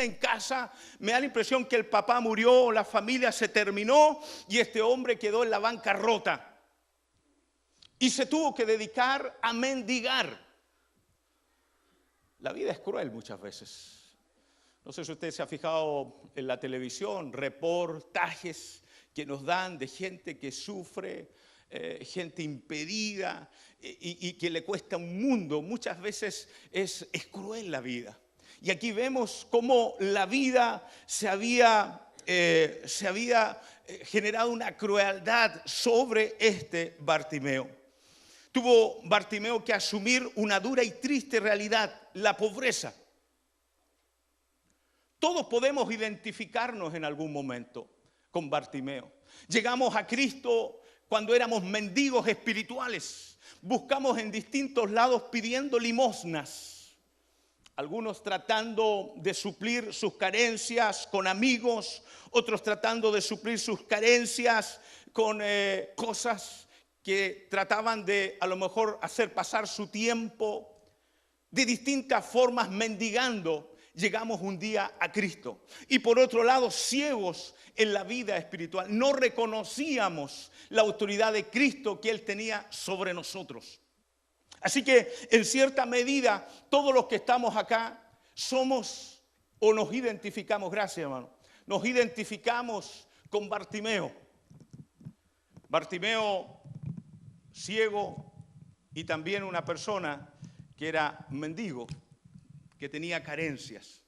economía en casa. Me da la impresión que el papá murió, la familia se terminó y este hombre quedó en la bancarrota. Y se tuvo que dedicar a mendigar. La vida es cruel muchas veces. No sé si usted se ha fijado en la televisión, reportajes que nos dan de gente que sufre, gente impedida y que le cuesta un mundo. Muchas veces es cruel la vida. Y aquí vemos cómo la vida se había generado una crueldad sobre este Bartimeo. Tuvo Bartimeo que asumir una dura y triste realidad, la pobreza. Todos podemos identificarnos en algún momento con Bartimeo. Llegamos a Cristo cuando éramos mendigos espirituales. Buscamos en distintos lados pidiendo limosnas. Algunos tratando de suplir sus carencias con amigos, otros tratando de suplir sus carencias con cosas que trataban de a lo mejor hacer pasar su tiempo. De distintas formas mendigando. Llegamos un día a Cristo. Y por otro lado, ciegos en la vida espiritual. No reconocíamos la autoridad de Cristo que Él tenía sobre nosotros. Así que, en cierta medida, todos los que estamos acá somos o nos identificamos, gracias hermano, nos identificamos con Bartimeo. Bartimeo, ciego y también una persona que era mendigo, que tenía carencias.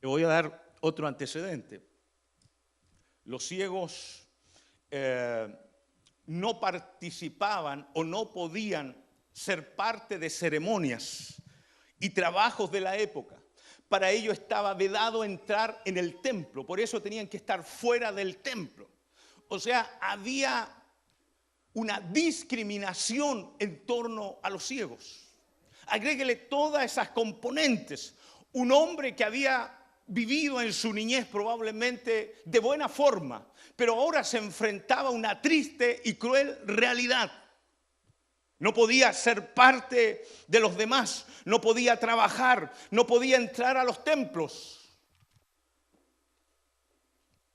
Le voy a dar otro antecedente. Los ciegos no participaban o no podían ser parte de ceremonias y trabajos de la época. Para ello estaba vedado entrar en el templo, por eso tenían que estar fuera del templo. O sea, había una discriminación en torno a los ciegos. Agréguele todas esas componentes. Un hombre que había vivido en su niñez probablemente de buena forma, pero ahora se enfrentaba a una triste y cruel realidad. No podía ser parte de los demás, no podía trabajar, no podía entrar a los templos.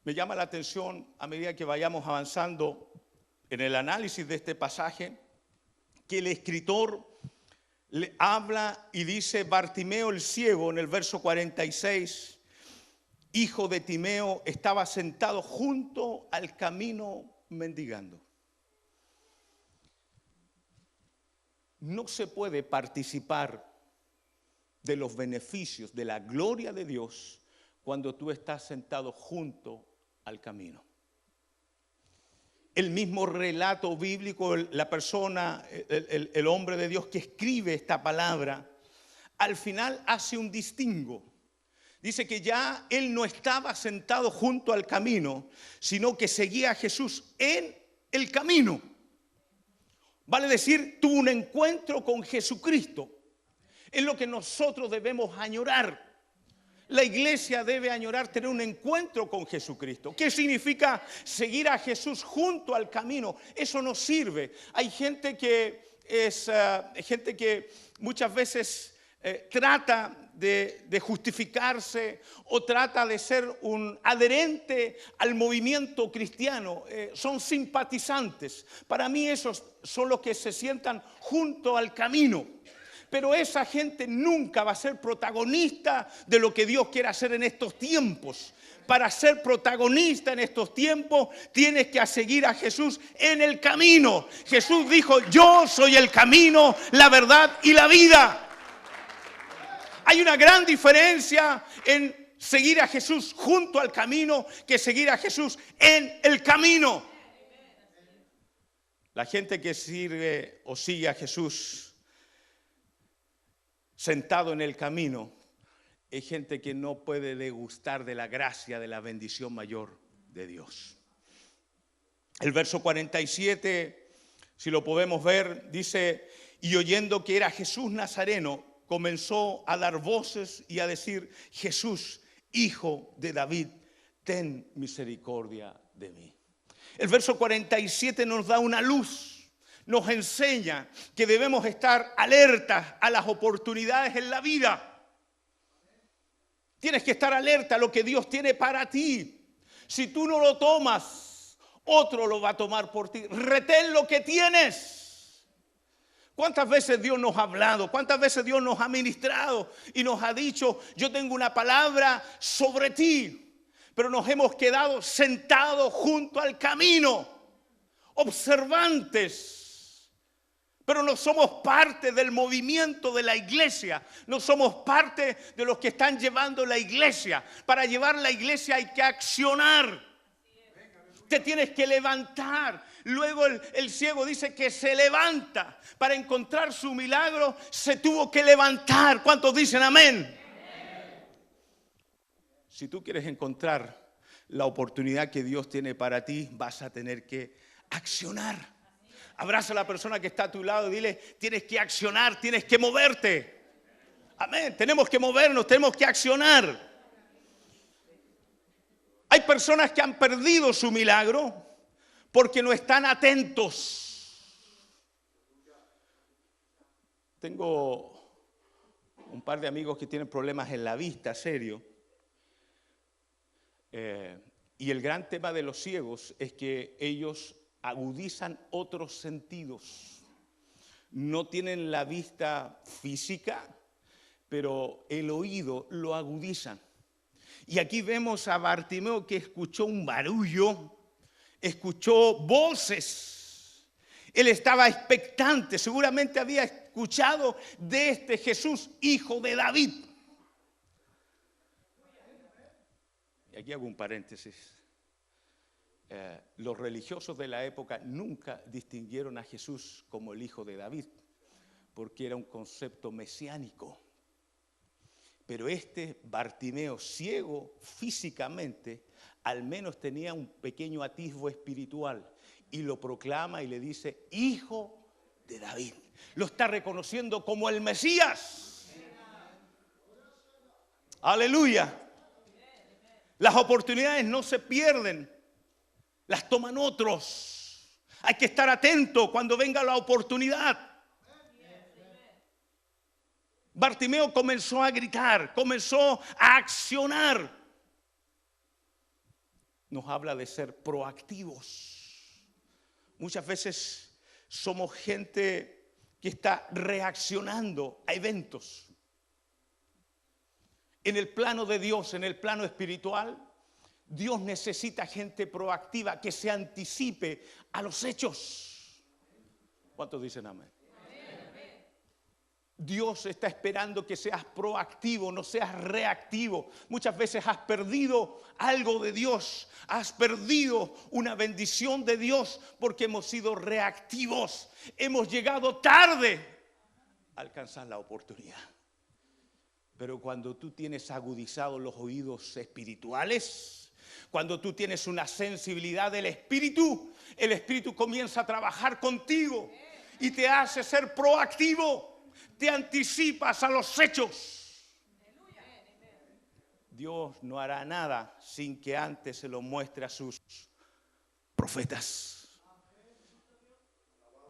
Me llama la atención a medida que vayamos avanzando en el análisis de este pasaje, que el escritor le habla y dice: Bartimeo el ciego, en el verso 46, hijo de Timeo, estaba sentado junto al camino mendigando. No se puede participar de los beneficios, de la gloria de Dios, cuando tú estás sentado junto al camino. El mismo relato bíblico, la persona, el hombre de Dios que escribe esta palabra, al final hace un distingo. Dice que ya él no estaba sentado junto al camino, sino que seguía a Jesús en el camino. Vale decir, tuvo un encuentro con Jesucristo. Es lo que nosotros debemos añorar. La iglesia debe añorar tener un encuentro con Jesucristo. ¿Qué significa seguir a Jesús junto al camino? Eso no sirve. Hay gente que muchas veces trata de justificarse o trata de ser un adherente al movimiento cristiano. Son simpatizantes. Para mí esos son los que se sientan junto al camino. Pero esa gente nunca va a ser protagonista de lo que Dios quiere hacer en estos tiempos. Para ser protagonista en estos tiempos tienes que seguir a Jesús en el camino. Jesús dijo: yo soy el camino, la verdad y la vida. Hay una gran diferencia en seguir a Jesús junto al camino que seguir a Jesús en el camino. La gente que sirve o sigue a Jesús sentado en el camino es gente que no puede degustar de la gracia, de la bendición mayor de Dios. El verso 47, si lo podemos ver, dice: y oyendo que era Jesús Nazareno, comenzó a dar voces y a decir: Jesús, hijo de David, ten misericordia de mí. El verso 47 nos da una luz. nos enseña que debemos estar alertas a las oportunidades en la vida. Tienes que estar alerta a lo que Dios tiene para ti. Si tú no lo tomas, otro lo va a tomar por ti. Retén lo que tienes. ¿Cuántas veces Dios nos ha hablado? ¿Cuántas veces Dios nos ha ministrado y nos ha dicho, yo tengo una palabra sobre ti? Pero nos hemos quedado sentados junto al camino, observantes. Pero no somos parte del movimiento de la iglesia. No somos parte de los que están llevando la iglesia. Para llevar la iglesia hay que accionar. Te tienes que levantar. Luego el ciego dice que se levanta. Para encontrar su milagro se tuvo que levantar. ¿Cuántos dicen amén? Si tú quieres encontrar la oportunidad que Dios tiene para ti, vas a tener que accionar. Abraza a la persona que está a tu lado y dile, tienes que accionar, tienes que moverte. Amén, tenemos que movernos, tenemos que accionar. Hay personas que han perdido su milagro porque no están atentos. Tengo un par de amigos que tienen problemas en la vista, serio. Y el gran tema de los ciegos es que ellos agudizan otros sentidos. No tienen la vista física, pero el oído lo agudizan. Y aquí vemos a Bartimeo que escuchó un barullo, escuchó voces. Él estaba expectante, seguramente había escuchado de este Jesús, hijo de David. Y aquí hago un paréntesis. Los religiosos de la época nunca distinguieron a Jesús como el hijo de David, porque era un concepto mesiánico. Pero este Bartimeo, ciego físicamente, al menos tenía un pequeño atisbo espiritual y lo proclama y le dice, hijo de David. Lo está reconociendo como el Mesías. Aleluya. Las oportunidades no se pierden, las toman otros. Hay que estar atento cuando venga la oportunidad. Bartimeo comenzó a gritar, comenzó a accionar. Nos habla de ser proactivos. Muchas veces somos gente que está reaccionando a eventos. En el plano de Dios, en el plano espiritual, Dios necesita gente proactiva que se anticipe a los hechos. ¿Cuántos dicen amén? Dios está esperando que seas proactivo, no seas reactivo. Muchas veces has perdido algo de Dios, has perdido una bendición de Dios porque hemos sido reactivos. Hemos llegado tarde a alcanzar la oportunidad. Pero cuando tú tienes agudizados los oídos espirituales, cuando tú tienes una sensibilidad del Espíritu, el Espíritu comienza a trabajar contigo y te hace ser proactivo. Te anticipas a los hechos. Dios no hará nada sin que antes se lo muestre a sus profetas.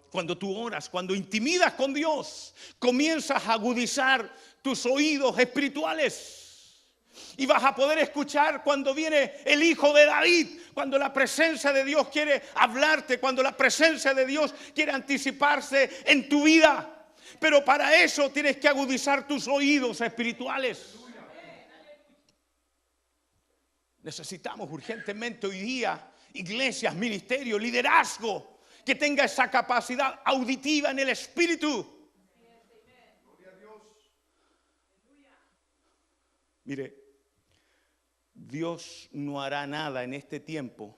Cuando tú oras, cuando intimidas con Dios, comienzas a agudizar tus oídos espirituales. Y vas a poder escuchar cuando viene el Hijo de David, cuando la presencia de Dios quiere hablarte, cuando la presencia de Dios quiere anticiparse en tu vida. Pero para eso tienes que agudizar tus oídos espirituales. Necesitamos urgentemente hoy día iglesias, ministerios, liderazgo que tenga esa capacidad auditiva en el espíritu. Mire, Dios no hará nada en este tiempo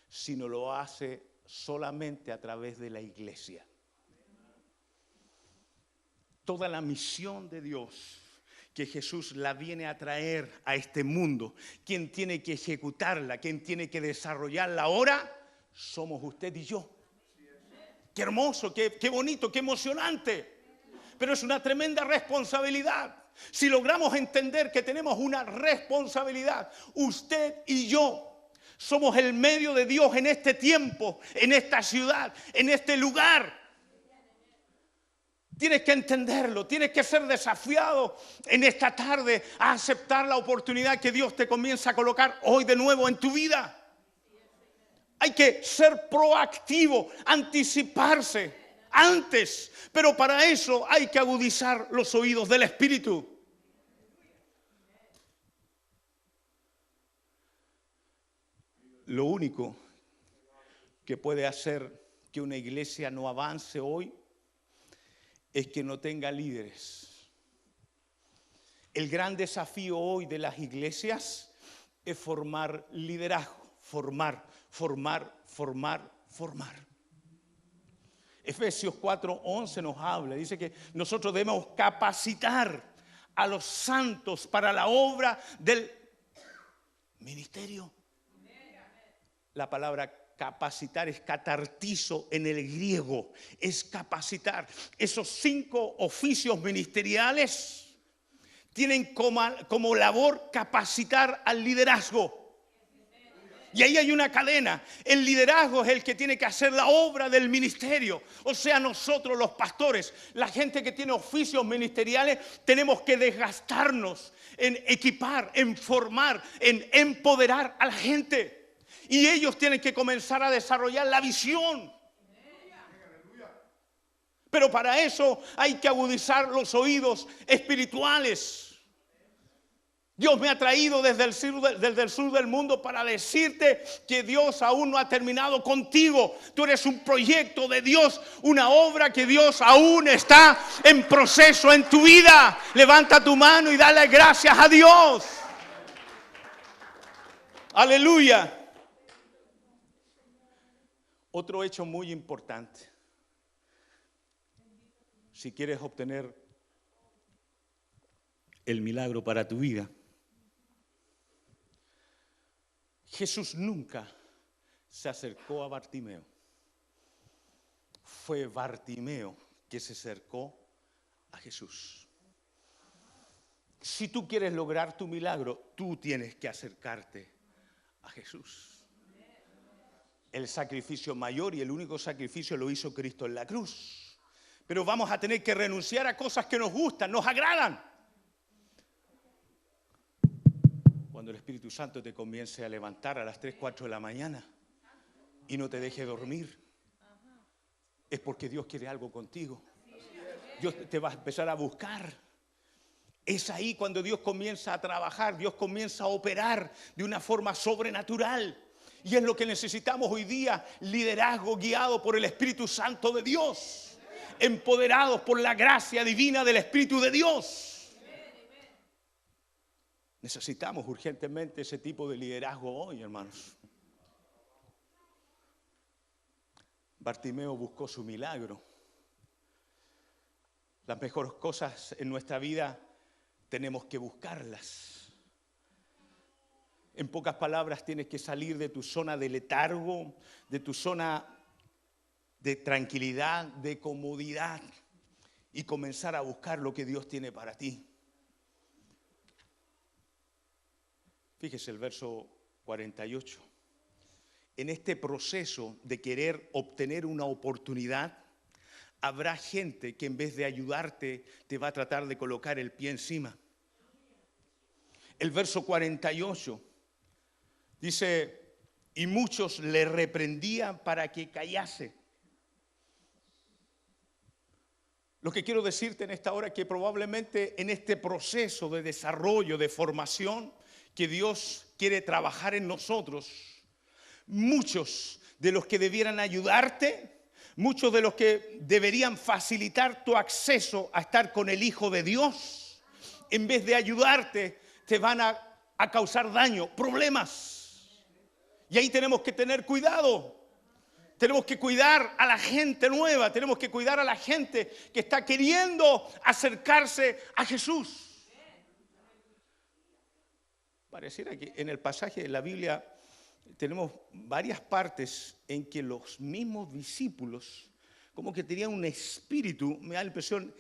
si no lo hace solamente a través de la iglesia. Toda la misión de Dios que Jesús la viene a traer a este mundo, quien tiene que ejecutarla, quien tiene que desarrollarla ahora, somos usted y yo. Qué hermoso, qué bonito, qué emocionante. Pero es una tremenda responsabilidad. Si logramos entender que tenemos una responsabilidad, usted y yo somos el medio de Dios en este tiempo, en esta ciudad, en este lugar. Tienes que entenderlo, tienes que ser desafiado en esta tarde a aceptar la oportunidad que Dios te comienza a colocar hoy de nuevo en tu vida. Hay que ser proactivo, anticiparse antes, pero para eso hay que agudizar los oídos del Espíritu. Lo único que puede hacer que una iglesia no avance hoy es que no tenga líderes. El gran desafío hoy de las iglesias es formar liderazgo, formar. Efesios 4:11 nos habla, dice que nosotros debemos capacitar a los santos para la obra del ministerio. La palabra capacitar es catartizo en el griego, es capacitar. Esos 5 oficios ministeriales tienen como labor capacitar al liderazgo. Y ahí hay una cadena. El liderazgo es el que tiene que hacer la obra del ministerio. O sea, nosotros los pastores, la gente que tiene oficios ministeriales, tenemos que desgastarnos en equipar, en formar, en empoderar a la gente. Y ellos tienen que comenzar a desarrollar la visión. Pero para eso hay que agudizar los oídos espirituales. Dios me ha traído desde el sur del mundo para decirte que Dios aún no ha terminado contigo. Tú eres un proyecto de Dios, una obra que Dios aún está en proceso en tu vida. Levanta tu mano y dale gracias a Dios. Aleluya. Otro hecho muy importante. Si quieres obtener el milagro para tu vida, Jesús nunca se acercó a Bartimeo. Fue Bartimeo que se acercó a Jesús. Si tú quieres lograr tu milagro, tú tienes que acercarte a Jesús. El sacrificio mayor y el único sacrificio lo hizo Cristo en la cruz. Pero vamos a tener que renunciar a cosas que nos gustan, nos agradan. Cuando el Espíritu Santo te comience a levantar a las 3, 4 de la mañana y no te deje dormir, es porque Dios quiere algo contigo. Dios te va a empezar a buscar. Es ahí cuando Dios comienza a trabajar, Dios comienza a operar de una forma sobrenatural. Y es lo que necesitamos hoy día, liderazgo guiado por el Espíritu Santo de Dios, empoderados por la gracia divina del Espíritu de Dios. Necesitamos urgentemente ese tipo de liderazgo hoy, hermanos. Bartimeo buscó su milagro. Las mejores cosas en nuestra vida tenemos que buscarlas. En pocas palabras, tienes que salir de tu zona de letargo, de tu zona de tranquilidad, de comodidad y comenzar a buscar lo que Dios tiene para ti. Fíjese el verso 48. En este proceso de querer obtener una oportunidad, habrá gente que en vez de ayudarte te va a tratar de colocar el pie encima. El verso 48 dice, y muchos le reprendían para que callase. Lo que quiero decirte en esta hora es que probablemente en este proceso de desarrollo, de formación, que Dios quiere trabajar en nosotros, muchos de los que debieran ayudarte, muchos de los que deberían facilitar tu acceso a estar con el Hijo de Dios, en vez de ayudarte, te van a causar daño, problemas. Y ahí tenemos que tener cuidado. Tenemos que cuidar a la gente nueva, tenemos que cuidar a la gente que está queriendo acercarse a Jesús. Pareciera que en el pasaje de la Biblia tenemos varias partes en que los mismos discípulos como que tenían un espíritu, me da la impresión,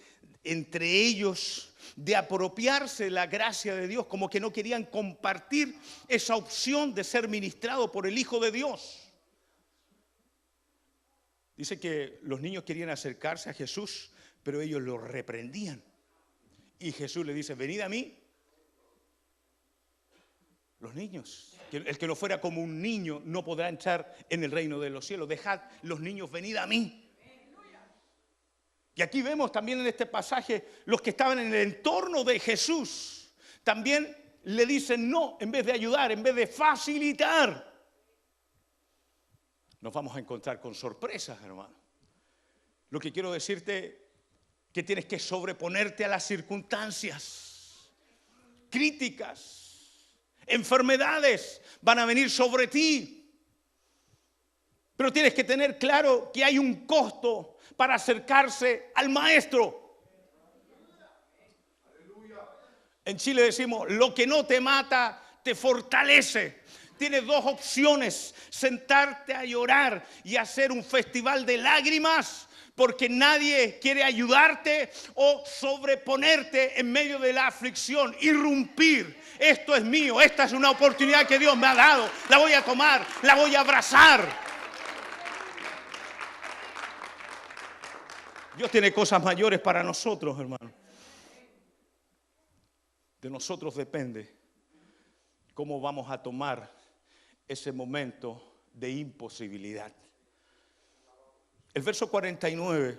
entre ellos de apropiarse de la gracia de Dios, como que no querían compartir esa opción de ser ministrado por el Hijo de Dios. Dice que los niños querían acercarse a Jesús, pero ellos lo reprendían. Y Jesús le dice, venid a mí, los niños. El que no fuera como un niño no podrá entrar en el reino de los cielos. Dejad los niños, venid a mí. Y aquí vemos también en este pasaje, los que estaban en el entorno de Jesús, también le dicen no, en vez de ayudar, en vez de facilitar. Nos vamos a encontrar con sorpresas, hermano. Lo que quiero decirte, que tienes que sobreponerte a las circunstancias. Críticas, enfermedades van a venir sobre ti. Pero tienes que tener claro que hay un costo para acercarse al Maestro. En Chile decimos, lo que no te mata, te fortalece. Tienes dos opciones, sentarte a llorar y hacer un festival de lágrimas porque nadie quiere ayudarte, o sobreponerte en medio de la aflicción, irrumpir. Esto es mío, esta es una oportunidad que Dios me ha dado, la voy a tomar, la voy a abrazar. Dios tiene cosas mayores para nosotros, hermano. De nosotros depende cómo vamos a tomar ese momento de imposibilidad. El verso 49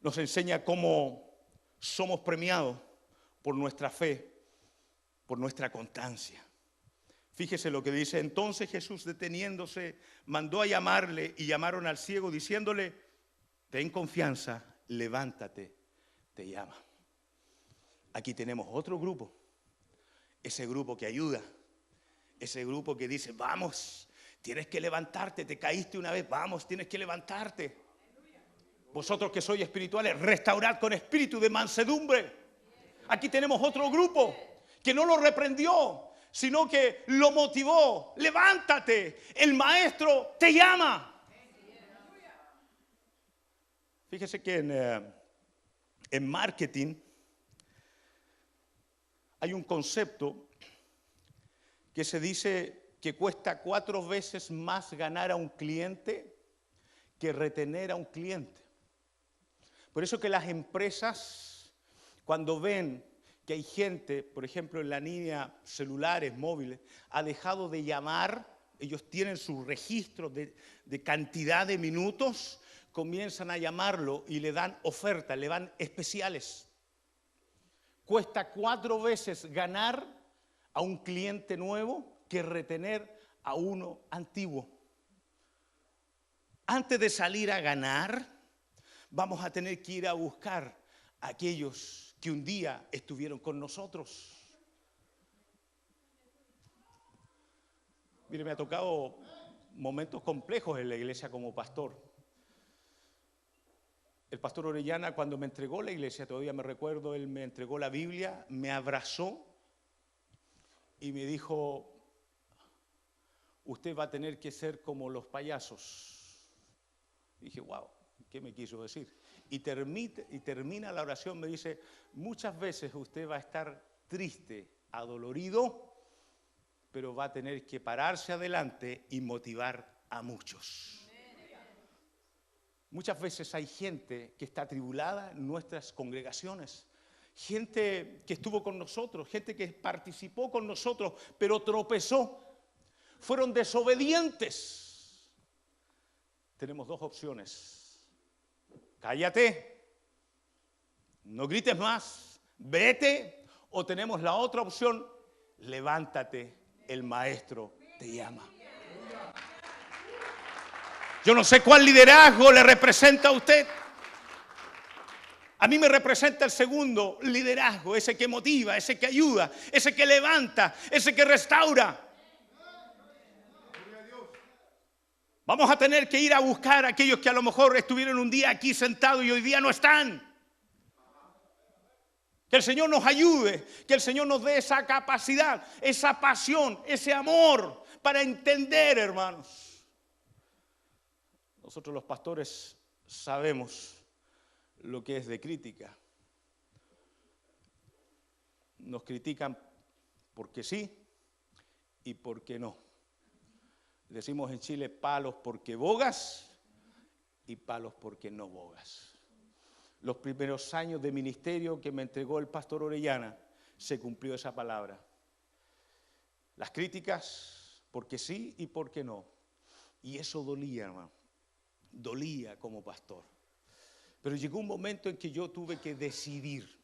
nos enseña cómo somos premiados por nuestra fe, por nuestra constancia. Fíjese lo que dice. Entonces Jesús, deteniéndose, mandó a llamarle, y llamaron al ciego diciéndole, ten confianza, levántate, te llama. Aquí tenemos otro grupo, ese grupo que ayuda, ese grupo que dice, vamos, tienes que levantarte, te caíste una vez, vamos, tienes que levantarte. Vosotros que sois espirituales, restaurad con espíritu de mansedumbre. Aquí tenemos otro grupo que no lo reprendió, sino que lo motivó. Levántate, el Maestro te llama. Fíjese que en marketing hay un concepto que se dice que cuesta 4 veces más ganar a un cliente que retener a un cliente. Por eso que las empresas, cuando ven que hay gente, por ejemplo en la línea celulares, móviles, ha dejado de llamar, ellos tienen su registro de cantidad de minutos, comienzan a llamarlo y le dan ofertas, le dan especiales. Cuesta 4 veces ganar a un cliente nuevo que retener a uno antiguo. Antes de salir a ganar, vamos a tener que ir a buscar a aquellos que un día estuvieron con nosotros. Mire, me ha tocado momentos complejos en la iglesia como pastor. El pastor Orellana, cuando me entregó la iglesia, todavía me recuerdo, él me entregó la Biblia, me abrazó y me dijo, usted va a tener que ser como los payasos. Dije, wow, ¿qué me quiso decir? Y termina la oración, me dice, muchas veces usted va a estar triste, adolorido, pero va a tener que pararse adelante y motivar a muchos. Muchas veces hay gente que está atribulada en nuestras congregaciones, gente que estuvo con nosotros, gente que participó con nosotros, pero tropezó, fueron desobedientes. Tenemos 2 opciones. Cállate, no grites más, vete, o tenemos la otra opción, levántate, el Maestro te llama. Yo no sé cuál liderazgo le representa a usted. A mí me representa el segundo liderazgo, ese que motiva, ese que ayuda, ese que levanta, ese que restaura. Vamos a tener que ir a buscar a aquellos que a lo mejor estuvieron un día aquí sentados y hoy día no están. Que el Señor nos ayude, que el Señor nos dé esa capacidad, esa pasión, ese amor para entender, hermanos. Nosotros los pastores sabemos lo que es de crítica. Nos critican porque sí y porque no. Decimos en Chile palos porque bogas y palos porque no bogas. Los primeros años de ministerio que me entregó el pastor Orellana, se cumplió esa palabra. Las críticas, porque sí y porque no. Y eso dolía, hermano. Dolía como pastor. Pero llegó un momento en que yo tuve que decidir.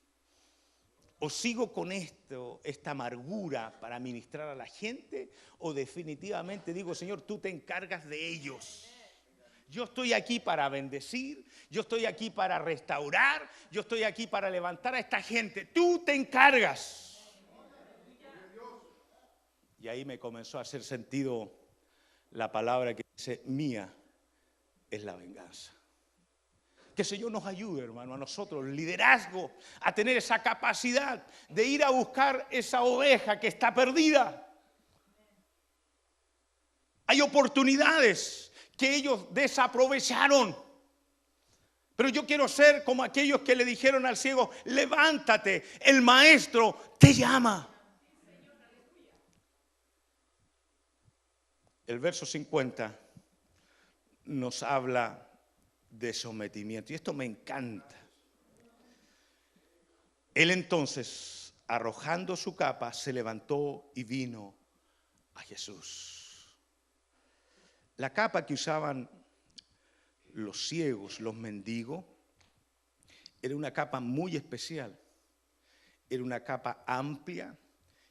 O sigo con esta amargura para ministrar a la gente, o definitivamente digo, Señor, tú te encargas de ellos. Yo estoy aquí para bendecir, yo estoy aquí para restaurar, yo estoy aquí para levantar a esta gente. Tú te encargas. Y ahí me comenzó a hacer sentido la palabra que dice, mía es la venganza. Que el Señor nos ayude, hermano, a nosotros, liderazgo, a tener esa capacidad de ir a buscar esa oveja que está perdida. Hay oportunidades que ellos desaprovecharon. Pero yo quiero ser como aquellos que le dijeron al ciego, levántate, el maestro te llama. El verso 50 nos habla de sometimiento y esto me encanta. Él entonces, arrojando su capa, se levantó y vino a Jesús. La capa que usaban los ciegos, los mendigos, era una capa muy especial. Era una capa amplia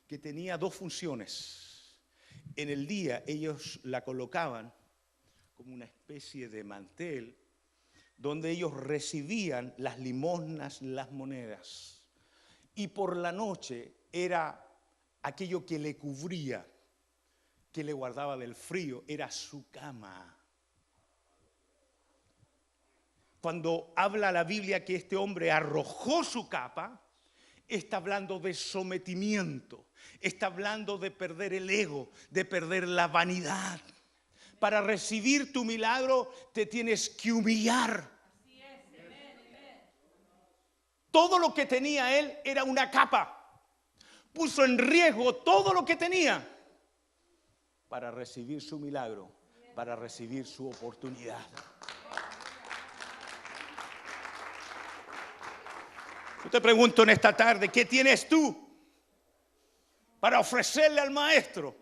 que tenía dos funciones. En el día ellos la colocaban como una especie de mantel donde ellos recibían las limosnas, las monedas. Y por la noche era aquello que le cubría, que le guardaba del frío, era su cama. Cuando habla la Biblia que este hombre arrojó su capa, está hablando de sometimiento, está hablando de perder el ego, de perder la vanidad. Para recibir tu milagro te tienes que humillar. Todo lo que tenía él era una capa. Puso en riesgo todo lo que tenía para recibir su milagro, para recibir su oportunidad. Yo te pregunto en esta tarde, ¿qué tienes tú para ofrecerle al maestro?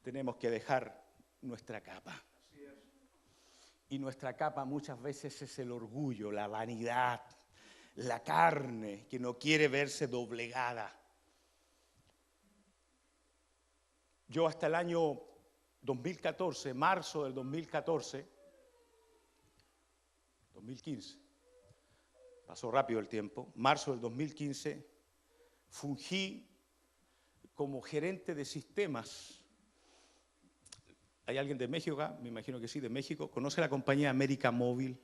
Tenemos que dejar nuestra capa. Y nuestra capa muchas veces es el orgullo, la vanidad, la carne que no quiere verse doblegada. Yo hasta el año 2014, marzo del 2014, 2015, pasó rápido el tiempo, marzo del 2015, fungí como gerente de sistemas. ¿Hay alguien de México acá? Me imagino que sí, de México. ¿Conoce la compañía América Móvil?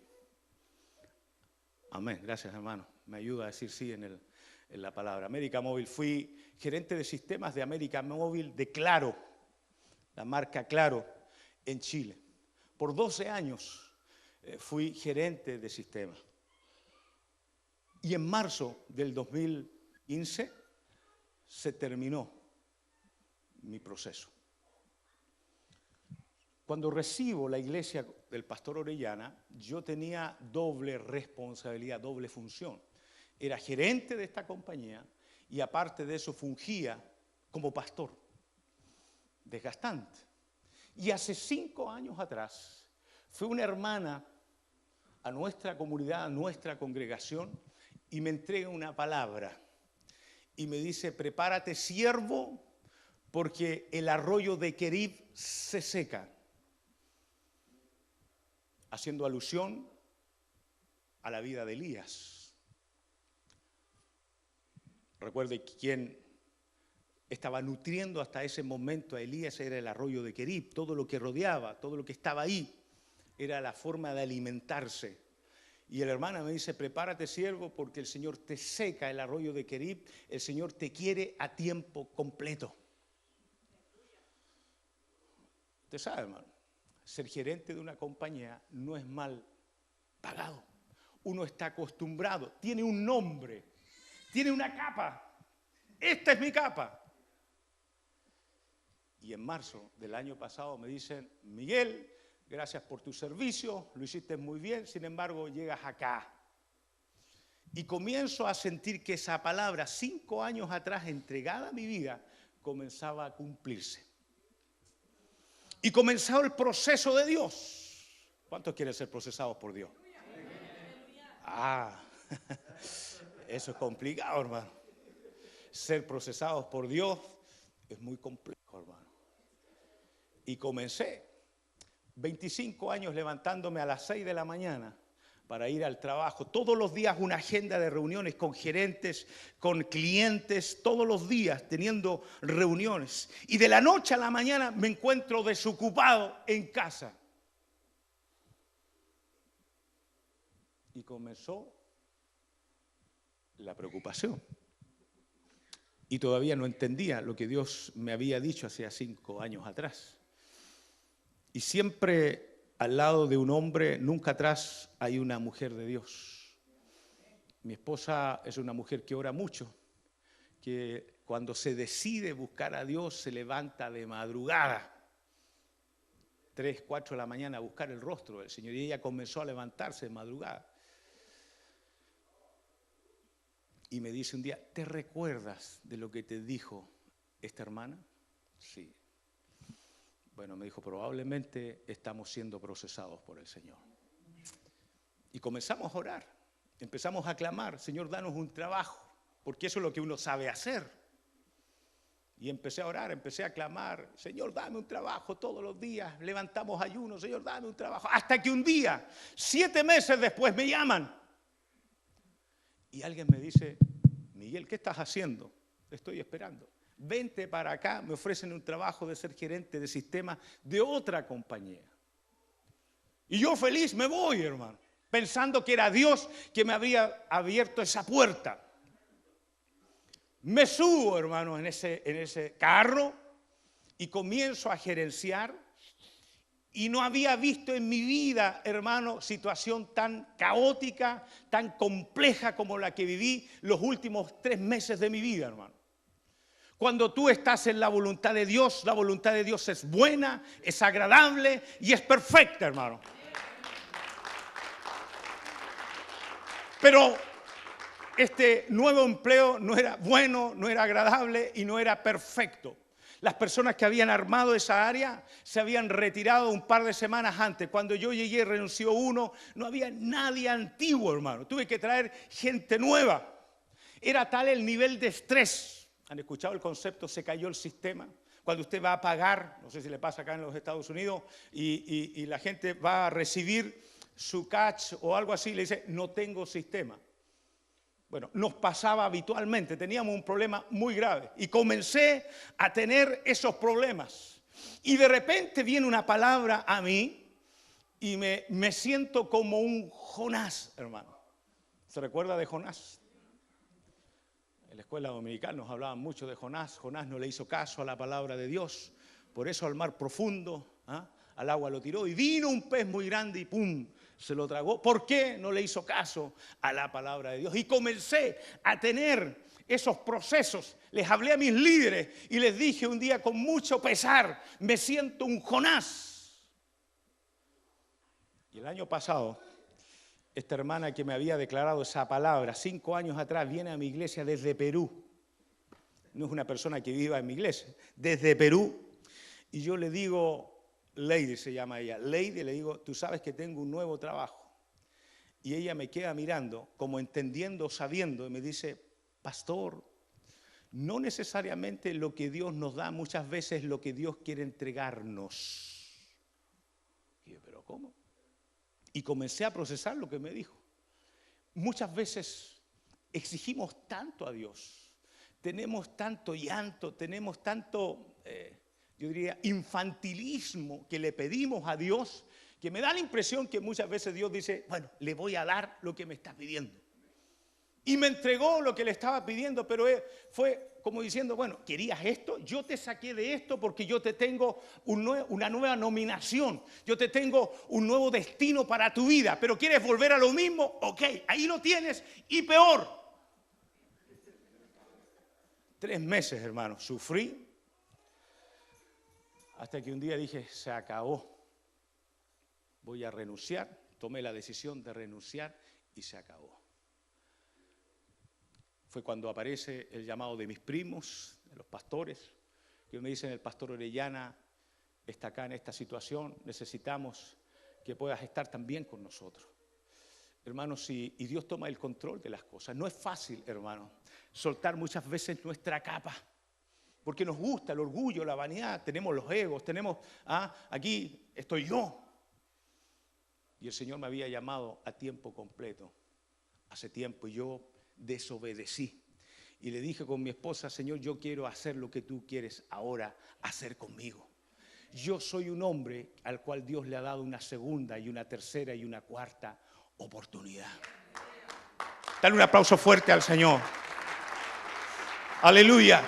Amén, gracias hermano. Me ayuda a decir sí en la palabra. América Móvil. Fui gerente de sistemas de América Móvil de Claro, la marca Claro, en Chile. Por 12 años fui gerente de sistemas. Y en marzo del 2015 se terminó mi proceso. Cuando recibo la iglesia del pastor Orellana, yo tenía doble responsabilidad, doble función. Era gerente de esta compañía y aparte de eso fungía como pastor. Desgastante. Y hace 5 años atrás fue una hermana a nuestra comunidad, a nuestra congregación y me entrega una palabra y me dice, prepárate siervo porque el arroyo de Querib se seca. Haciendo alusión a la vida de Elías. Recuerde que quien estaba nutriendo hasta ese momento a Elías era el arroyo de Querib. Todo lo que rodeaba, todo lo que estaba ahí, era la forma de alimentarse. Y la hermana me dice, prepárate siervo porque el Señor te seca el arroyo de Querib, el Señor te quiere a tiempo completo. Usted sabe, hermano. Ser gerente de una compañía no es mal pagado. Uno está acostumbrado, tiene un nombre, tiene una capa. Esta es mi capa. Y en marzo del año pasado me dicen, Miguel, gracias por tu servicio, lo hiciste muy bien, sin embargo llegas acá. Y comienzo a sentir que esa palabra, 5 años atrás entregada a mi vida, comenzaba a cumplirse. Y comenzaba el proceso de Dios. ¿Cuántos quieren ser procesados por Dios? Ah, eso es complicado, hermano. Ser procesados por Dios es muy complejo, hermano. Y comencé 25 años levantándome a las 6 de la mañana para ir al trabajo. Todos los días una agenda de reuniones con gerentes, con clientes, todos los días teniendo reuniones. Y de la noche a la mañana me encuentro desocupado en casa. Y comenzó la preocupación. Y todavía no entendía lo que Dios me había dicho hacía 5 años atrás. Y siempre al lado de un hombre, nunca atrás hay una mujer de Dios. Mi esposa es una mujer que ora mucho, que cuando se decide buscar a Dios se levanta de madrugada, 3, 4 de la mañana a buscar el rostro del Señor. Y ella comenzó a levantarse de madrugada. Y me dice un día, ¿te recuerdas de lo que te dijo esta hermana? Sí. Bueno, me dijo, probablemente estamos siendo procesados por el Señor. Y comenzamos a orar, empezamos a clamar, Señor, danos un trabajo, porque eso es lo que uno sabe hacer. Y empecé a orar, empecé a clamar, Señor, dame un trabajo todos los días, levantamos ayuno, Señor, dame un trabajo. Hasta que un día, 7 meses después, me llaman. Y alguien me dice, Miguel, ¿qué estás haciendo? Estoy esperando. Vente para acá, me ofrecen un trabajo de ser gerente de sistemas de otra compañía. Y yo feliz me voy, hermano, pensando que era Dios que me había abierto esa puerta. Me subo, hermano, en ese carro y comienzo a gerenciar. Y no había visto en mi vida, hermano, situación tan caótica, tan compleja como la que viví los últimos 3 meses de mi vida, hermano. Cuando tú estás en la voluntad de Dios es buena, es agradable y es perfecta, hermano. Pero este nuevo empleo no era bueno, no era agradable y no era perfecto. Las personas que habían armado esa área se habían retirado un par de semanas antes. Cuando yo llegué renunció uno, no había nadie antiguo, hermano. Tuve que traer gente nueva. Era tal el nivel de estrés. ¿Han escuchado el concepto se cayó el sistema? Cuando usted va a pagar, no sé si le pasa acá en los Estados Unidos, y la gente va a recibir su catch o algo así, le dice, no tengo sistema. Bueno, nos pasaba habitualmente, teníamos un problema muy grave y comencé a tener esos problemas. Y de repente viene una palabra a mí y me siento como un Jonás, hermano. ¿Se recuerda de Jonás? En la escuela dominical nos hablaban mucho de Jonás. Jonás no le hizo caso a la palabra de Dios. Por eso al mar profundo, al agua lo tiró y vino un pez muy grande y ¡pum! Se lo tragó. ¿Por qué no le hizo caso a la palabra de Dios? Y comencé a tener esos procesos. Les hablé a mis líderes y les dije un día con mucho pesar, me siento un Jonás. Y el año pasado, esta hermana que me había declarado esa palabra 5 años atrás viene a mi iglesia desde Perú. No es una persona que viva en mi iglesia, desde Perú. Y yo le digo, Lady se llama ella, Lady, le digo, tú sabes que tengo un nuevo trabajo. Y ella me queda mirando, como entendiendo, sabiendo, y me dice, pastor, no necesariamente lo que Dios nos da, muchas veces lo que Dios quiere entregarnos. Y yo, ¿pero cómo? Y comencé a procesar lo que me dijo. Muchas veces exigimos tanto a Dios, tenemos tanto llanto, tenemos tanto, yo diría, infantilismo que le pedimos a Dios, que me da la impresión que muchas veces Dios dice, bueno, le voy a dar lo que me está pidiendo. Y me entregó lo que le estaba pidiendo, pero fue como diciendo, bueno, ¿querías esto? Yo te saqué de esto porque yo te tengo una nueva nominación. Yo te tengo un nuevo destino para tu vida. ¿Pero quieres volver a lo mismo? Ok, ahí lo tienes y peor. 3 meses, hermano, sufrí hasta que un día dije, se acabó. voy a renunciar. Tomé la decisión de renunciar y se acabó. Fue cuando aparece el llamado de mis primos, de los pastores, que me dicen: el pastor Orellana está acá en esta situación, necesitamos que puedas estar también con nosotros. Hermanos, y Dios toma el control de las cosas. No es fácil, hermano, soltar muchas veces nuestra capa, porque nos gusta el orgullo, la vanidad, tenemos los egos, tenemos, aquí estoy yo. Y el Señor me había llamado a tiempo completo hace tiempo y yo desobedecí. Y le dije con mi esposa: Señor, yo quiero hacer lo que tú quieres ahora hacer conmigo. Yo soy un hombre al cual Dios le ha dado una segunda y una tercera y una cuarta oportunidad. Dale un aplauso fuerte al Señor. Aleluya.